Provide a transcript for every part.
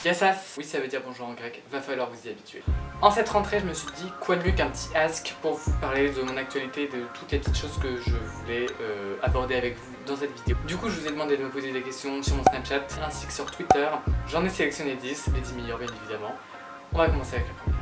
Yassas, oui ça veut dire bonjour en grec, va falloir vous y habituer. En cette rentrée je me suis dit quoi de mieux qu'un petit ask pour vous parler de mon actualité, de toutes les petites choses que je voulais aborder avec vous dans cette vidéo. Du coup je vous ai demandé de me poser des questions sur mon Snapchat ainsi que sur Twitter. J'en ai sélectionné 10, les 10 meilleurs bien évidemment. On va commencer avec la première.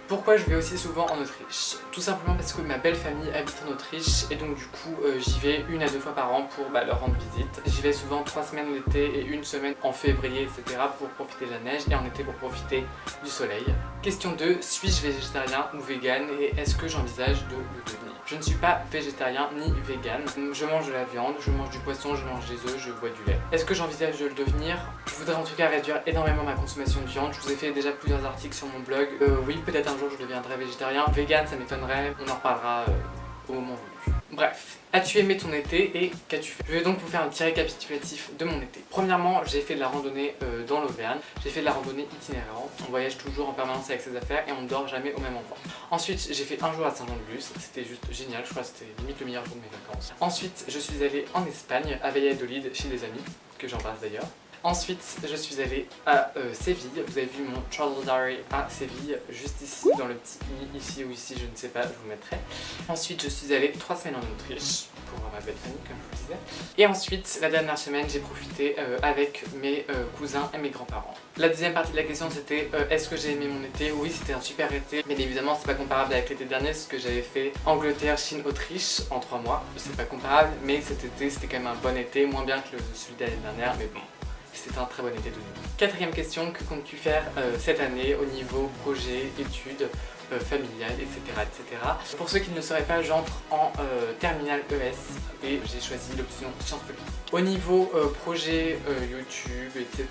Pourquoi je vais aussi souvent en Autriche? Tout simplement parce que ma belle famille habite en Autriche et donc du coup j'y vais 1 à 2 fois par an pour leur rendre visite. J'y vais souvent 3 semaines l'été et 1 semaine en février etc. pour profiter de la neige et en été pour profiter du soleil. Question 2, suis-je végétarien ou vegan et est-ce que j'envisage de le devenir? Je ne suis pas végétarien ni vegan. Je mange de la viande, je mange du poisson, je mange des œufs, je bois du lait. Est-ce que j'envisage de le devenir? Je voudrais en tout cas réduire énormément ma consommation de viande. Je vous ai fait déjà plusieurs articles sur mon blog. Oui, peut-être un jour je deviendrai végétarien. Vegan, ça m'étonnerait. On en reparlera au moment voulu. Bref, as-tu aimé ton été et qu'as-tu fait? Je vais donc vous faire un petit récapitulatif de mon été. Premièrement, j'ai fait de la randonnée dans l'Auvergne. J'ai fait de la randonnée itinérante. On voyage toujours en permanence avec ses affaires et on ne dort jamais au même endroit. Ensuite, j'ai fait un jour à Saint-Jean-de-Luz. C'était juste génial. Je crois que c'était limite le meilleur jour de mes vacances. Ensuite, je suis allée en Espagne, à Valladolid, chez des amis, que j'embrasse d'ailleurs. Ensuite, je suis allée à Séville. Vous avez vu mon travel diary à Séville, juste ici, dans le petit i, ici ou ici, je ne sais pas, je vous mettrai. Ensuite, je suis allée 3 semaines en Autriche, pour voir ma belle famille, comme je vous disais. Et ensuite, la dernière semaine, j'ai profité avec mes cousins et mes grands-parents. La deuxième partie de la question, c'était est-ce que j'ai aimé mon été? Oui, c'était un super été, mais évidemment, c'est pas comparable avec l'été dernier, ce que j'avais fait Angleterre, Chine, Autriche en 3 mois. C'est pas comparable, mais cet été, c'était quand même un bon été, moins bien que celui de l'année dernière, mais bon. C'est un très bon été de nouveau. Quatrième question, que comptes-tu faire cette année au niveau projet, études, familiales, etc., etc. Pour ceux qui ne le sauraient pas, j'entre en terminale ES et j'ai choisi l'option sciences politiques. Au niveau projet, YouTube, etc.,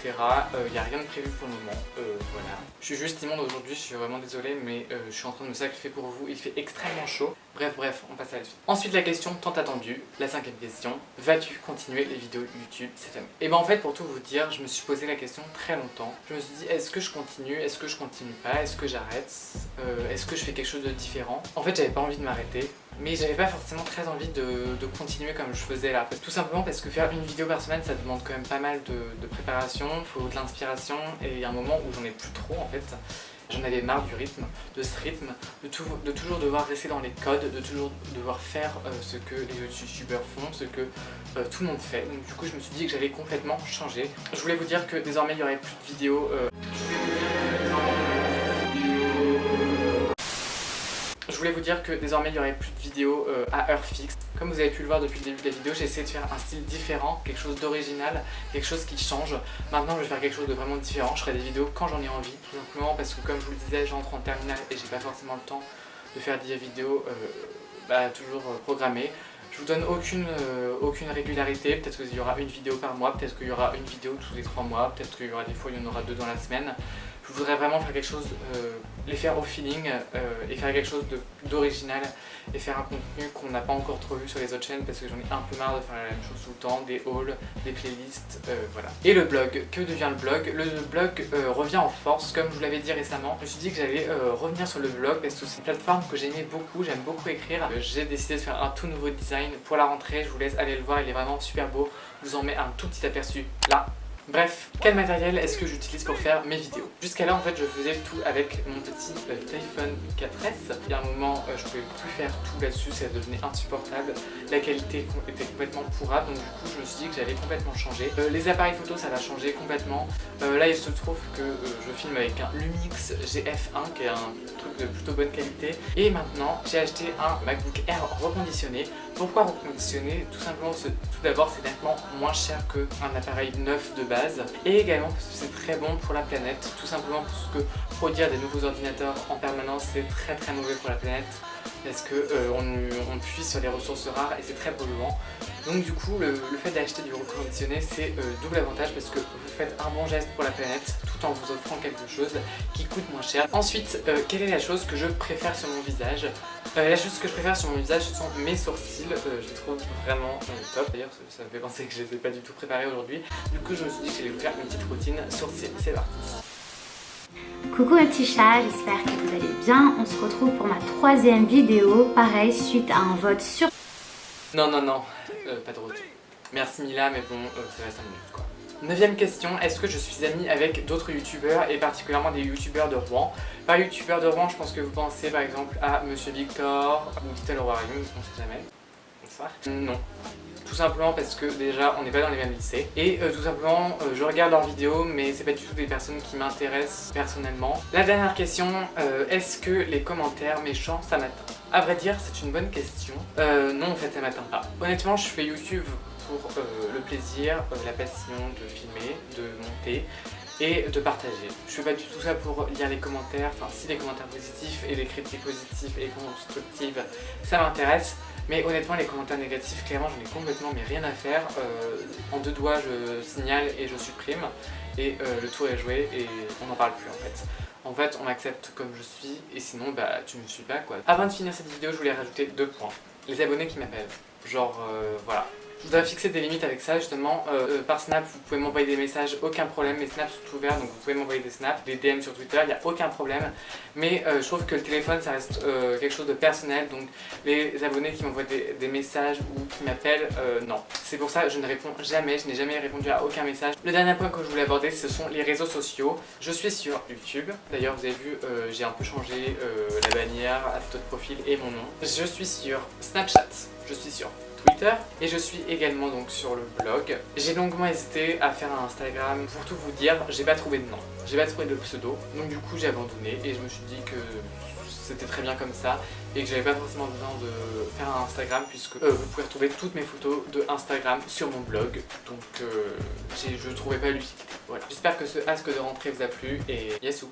il n'y a rien de prévu pour le moment. Voilà. Je suis juste immonde aujourd'hui, je suis vraiment désolée, mais je suis en train de me sacrifier pour vous. Il fait extrêmement chaud. Bref, on passe à la suite. Ensuite, la question tant attendue, la 5e question, vas-tu continuer les vidéos YouTube cette année? Et ben en fait, pour tout vous dire, je me suis posé la question très longtemps. Je me suis dit, est-ce que je continue? Est-ce que je continue pas? Est-ce que j'arrête? Est-ce que je fais quelque chose de différent? En fait, j'avais pas envie de m'arrêter. Mais j'avais pas forcément très envie de continuer comme je faisais là. Tout simplement parce que faire une vidéo par semaine, ça demande quand même pas mal de préparation, il faut de l'inspiration et il y a un moment où j'en ai plus trop en fait. J'en avais marre du rythme, de ce rythme, de toujours devoir rester dans les codes, de toujours devoir faire ce que les youtubeurs font, ce que tout le monde fait. Donc du coup je me suis dit que j'allais complètement changer. Je voulais vous dire que désormais il n'y aurait plus de vidéos. Je voulais vous dire que désormais il n'y aurait plus de vidéos à heure fixe. Comme vous avez pu le voir depuis le début de la vidéo, j'ai essayé de faire un style différent, quelque chose d'original, quelque chose qui change. Maintenant je vais faire quelque chose de vraiment différent, je ferai des vidéos quand j'en ai envie, tout simplement parce que comme je vous le disais, j'entre en terminale et j'ai pas forcément le temps de faire des vidéos toujours programmées. Je vous donne aucune régularité, peut-être qu'il y aura une vidéo par mois, peut-être qu'il y aura une vidéo tous les 3 mois, peut-être qu'il y aura des fois il y en aura 2 dans la semaine. Je voudrais vraiment faire quelque chose, les faire au feeling et faire quelque chose d'original et faire un contenu qu'on n'a pas encore trop vu sur les autres chaînes parce que j'en ai un peu marre de faire la même chose tout le temps, des hauls, des playlists, voilà. Et le blog, que devient le blog? Le blog revient en force, comme je vous l'avais dit récemment. Je me suis dit que j'allais revenir sur le blog parce que c'est une plateforme que j'aimais beaucoup, j'aime beaucoup écrire. J'ai décidé de faire un tout nouveau design pour la rentrée, je vous laisse aller le voir, il est vraiment super beau. Je vous en mets un tout petit aperçu là. Bref, quel matériel est-ce que j'utilise pour faire mes vidéos? Jusqu'à là en fait je faisais tout avec mon petit iPhone 4S. Il y a un moment je pouvais plus faire tout là-dessus, ça devenait insupportable. La qualité était complètement pourrave, donc du coup je me suis dit que j'allais complètement changer. Les appareils photo ça va changer complètement. Là il se trouve que je filme avec un Lumix GF1 qui est un truc de plutôt bonne qualité. Et maintenant j'ai acheté un MacBook Air reconditionné. Pourquoi reconditionné? Tout simplement tout d'abord c'est nettement moins cher qu'un appareil neuf de base et également parce que c'est très bon pour la planète, tout simplement parce que produire des nouveaux ordinateurs en permanence c'est très mauvais pour la planète parce que on puise sur les ressources rares et c'est très polluant. Donc du coup le fait d'acheter du reconditionné c'est double avantage parce que vous faites un bon geste pour la planète tout en vous offrant quelque chose qui coûte moins cher. Ensuite quelle est la chose que je préfère sur mon visage? La chose que je préfère sur mon visage ce sont mes sourcils, je les trouve vraiment top. D'ailleurs ça me fait penser que je les ai pas du tout préparés aujourd'hui. Du coup je me suis dit que j'allais vous faire une petite routine sourcils, c'est parti. Coucou mes petits chats, j'espère que vous allez bien. On se retrouve pour ma 3e vidéo, pareil suite à un vote sur... Non, pas de routine. Merci Mila, mais bon, ça va 5 minutes quoi. 9e question, est-ce que je suis amie avec d'autres youtubeurs et particulièrement des youtubeurs de Rouen? Par youtubeur de Rouen, je pense que vous pensez par exemple à Monsieur Victor ou Little Warring, on sait jamais. Bonsoir. Non. Tout simplement parce que déjà on n'est pas dans les mêmes lycées et tout simplement je regarde leurs vidéos mais c'est pas du tout des personnes qui m'intéressent personnellement. La dernière question, est-ce que les commentaires méchants ça m'atteint? À vrai dire c'est une bonne question. Non en fait ça m'atteint pas. Honnêtement je fais YouTube pour le plaisir, la passion de filmer, de monter et de partager. Je fais pas du tout ça pour lire les commentaires, enfin si les commentaires positifs et les critiques positives et constructives ça m'intéresse. Mais honnêtement les commentaires négatifs, clairement j'en ai complètement mais rien à faire. En deux doigts je signale et je supprime et le tour est joué et on n'en parle plus en fait. En fait on m'accepte comme je suis et sinon bah tu ne me suis pas quoi. Avant de finir cette vidéo je voulais rajouter 2 points. Les abonnés qui m'appellent. Genre voilà. Je voudrais fixer des limites avec ça justement. Par Snap, vous pouvez m'envoyer des messages, aucun problème. Mes Snaps sont ouverts donc vous pouvez m'envoyer des Snaps, des DM sur Twitter, il n'y a aucun problème. Mais je trouve que le téléphone ça reste quelque chose de personnel. Donc les abonnés qui m'envoient des messages ou qui m'appellent, non. C'est pour ça que je ne réponds jamais, je n'ai jamais répondu à aucun message. Le dernier point que je voulais aborder ce sont les réseaux sociaux. Je suis sur YouTube. D'ailleurs vous avez vu, j'ai un peu changé la bannière, la photo de profil et mon nom. Je suis sur Snapchat, je suis sur Twitter et je suis également donc sur le blog. J'ai longuement hésité à faire un Instagram. Pour tout vous dire, j'ai pas trouvé de nom, j'ai pas trouvé de pseudo, donc du coup j'ai abandonné et je me suis dit que c'était très bien comme ça et que j'avais pas forcément besoin de faire un Instagram puisque vous pouvez retrouver toutes mes photos de Instagram sur mon blog, donc je trouvais pas l'utilité. Voilà. J'espère que ce ask de rentrée vous a plu et yassou.